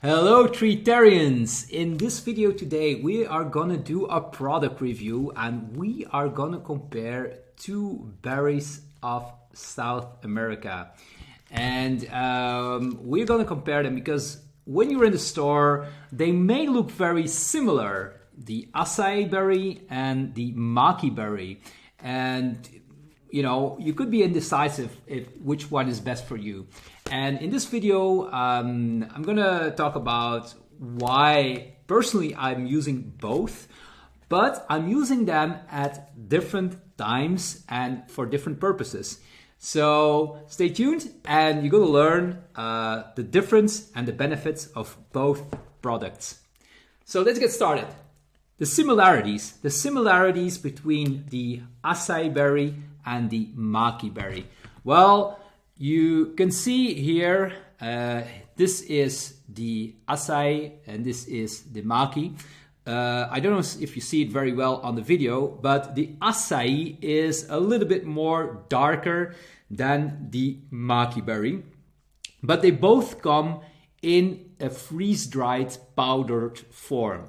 Hello Treetarians! In this video today we are gonna do a product review and we are gonna compare two berries of South America. And we're gonna compare them because when you're in the store they may look very similar. The Açai berry and the Maqui berry. And you know, you could be indecisive if which one is best for you. And in this video, I'm gonna talk about why personally I'm using both, but I'm using them at different times and for different purposes. So stay tuned and you're gonna learn the difference and the benefits of both products. So let's get started. The similarities between the Açai berry and the Maqui berry. Well, you can see here, this is the Açai and this is the Maqui. I don't know if you see it very well on the video, but the Açai is a little bit more darker than the Maqui berry. But they both come in a freeze-dried powdered form.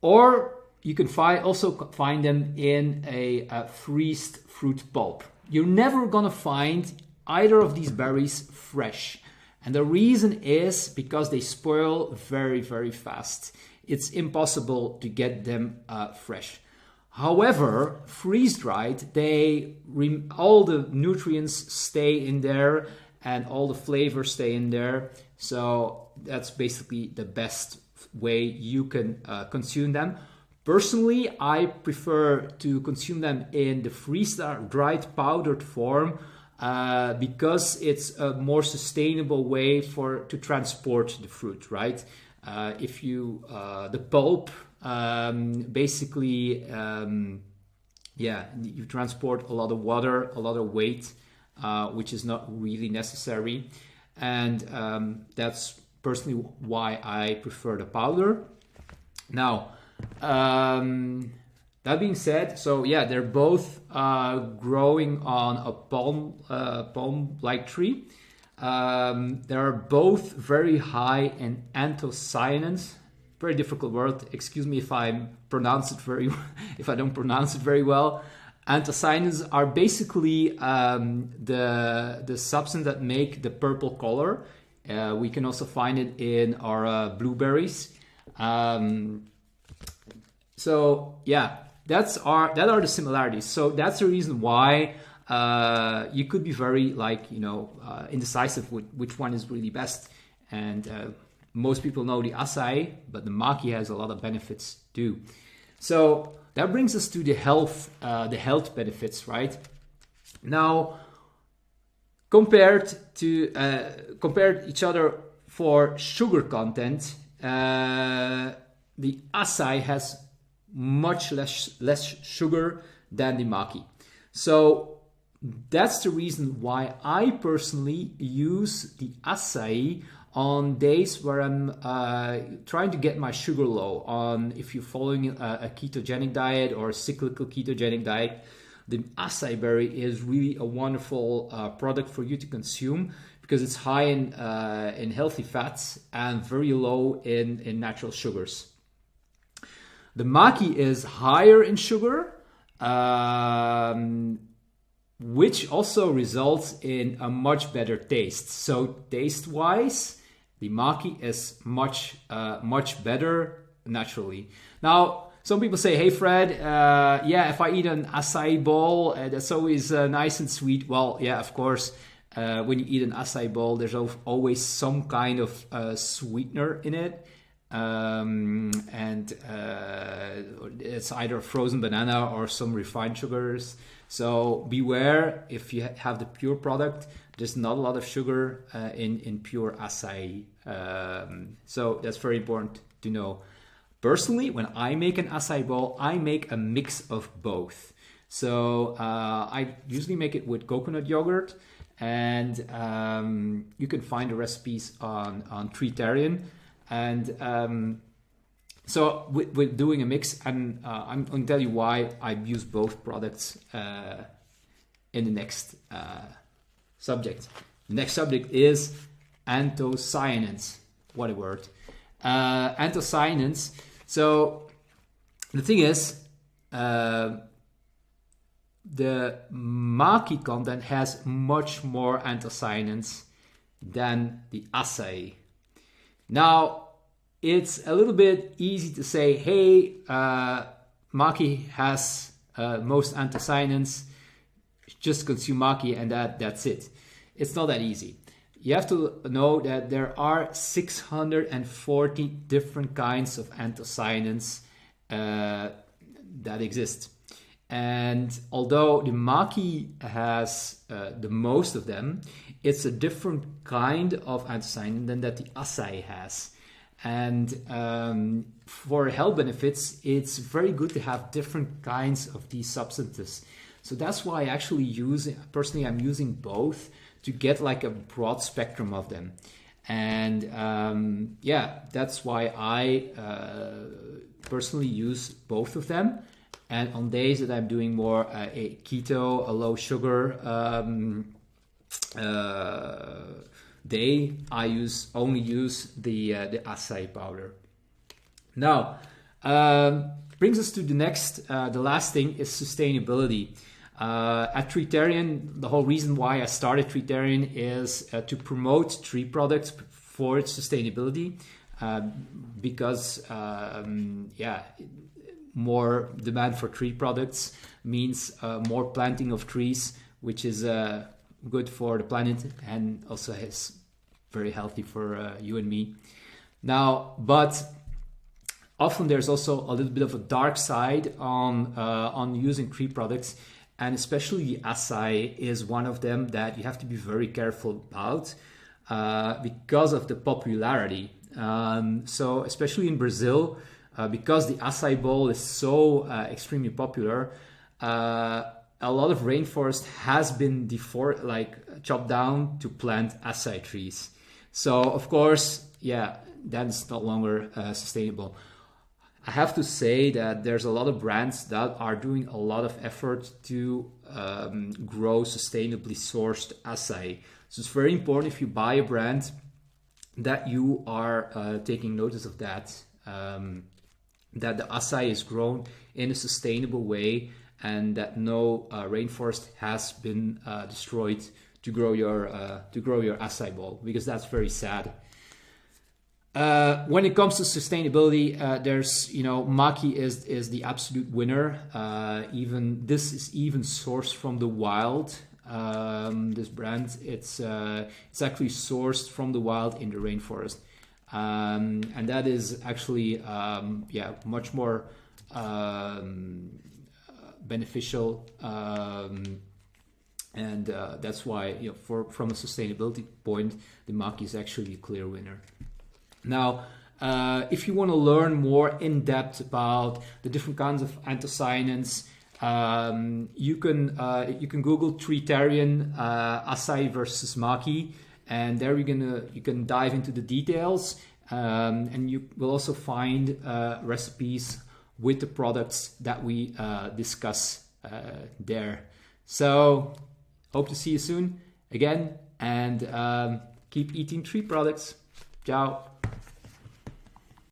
Or you can also find them in a freezed fruit pulp. You're never gonna find either of these berries fresh. And the reason is because they spoil very, very fast. It's impossible to get them fresh. However, freeze-dried, all the nutrients stay in there and all the flavors stay in there. So that's basically the best way you can consume them. Personally, I prefer to consume them in the freeze-dried powdered form because it's a more sustainable way to transport the fruit, right? If you the pulp basically you transport a lot of water, a lot of weight, which is not really necessary, and that's personally why I prefer the powder. Now, that being said, so yeah, they're both growing on a palm-like tree. They're both very high in anthocyanins. Very difficult word. Excuse me if I don't pronounce it very well. Anthocyanins are basically the substance that make the purple color. We can also find it in our blueberries. So yeah, that are the similarities. So that's the reason why you could be very indecisive with which one is really best. And most people know the Açai, but the Maqui has a lot of benefits too. So that brings us to the health benefits, right? Now, compared each other for sugar content, the Açai has much less sugar than the Maqui. So that's the reason why I personally use the Açai on days where I'm trying to get my sugar low. If you're following a ketogenic diet or a cyclical ketogenic diet, the Açai berry is really a wonderful product for you to consume because it's high in healthy fats and very low in natural sugars. The Maqui is higher in sugar, which also results in a much better taste. So taste-wise, the Maqui is much better naturally. Now, some people say, hey Fred, if I eat an Açai bowl, that's always nice and sweet. Well, yeah, of course, when you eat an Açai bowl, there's always some kind of sweetener in it. It's either a frozen banana or some refined sugars. So beware, if you have the pure product, there's not a lot of sugar in pure Açai. So that's very important to know. Personally, when I make an Açai bowl, I make a mix of both. So I usually make it with coconut yogurt, and you can find the recipes on Treetarian. And so with doing a mix, and I'm going to tell you why I use both products in the next subject. The next subject is anthocyanins. what a word. Anthocyanins. So the thing is, the Maqui content has much more anthocyanins than the Açai. Now, it's a little bit easy to say, hey, Maqui has most anthocyanins, just consume Maqui and that's it. It's not that easy. You have to know that there are 640 different kinds of anthocyanins that exist. And although the Maqui has the most of them, it's a different kind of anthocyanin than that the Açai has. And for health benefits, it's very good to have different kinds of these substances. So that's why I actually personally I'm using both to get like a broad spectrum of them. And yeah, that's why I personally use both of them. And on days that I'm doing more a keto, a low sugar day, I only use the Açai powder. Now, brings us to the last thing is sustainability. At Treetarian, the whole reason why I started Treetarian is to promote tree products for its sustainability, because yeah, more demand for tree products means more planting of trees, which is good for the planet and also is very healthy for you and me. Now, but often there's also a little bit of a dark side on using tree products, and especially the Açai is one of them that you have to be very careful about because of the popularity. So especially in Brazil, because the Açai bowl is so extremely popular, a lot of rainforest has been chopped down to plant Açai trees. So of course, yeah, that's no longer sustainable. I have to say that there's a lot of brands that are doing a lot of effort to grow sustainably sourced Açai. So it's very important if you buy a brand that you are taking notice of that, that the Açai is grown in a sustainable way and that no rainforest has been destroyed to grow your Açai bowl, because that's very sad. When it comes to sustainability, there's, Maqui is the absolute winner. This is even sourced from the wild. This brand, it's actually sourced from the wild in the rainforest, and that is actually much more beneficial, and that's why from a sustainability point, the Maqui is actually a clear winner. Now, if you want to learn more in depth about the different kinds of anthocyanins, you can Google Treetarian Açai versus Maqui, and there you can dive into the details, and you will also find recipes with the products that we discuss there. So, hope to see you soon again, and keep eating tree products. Ciao.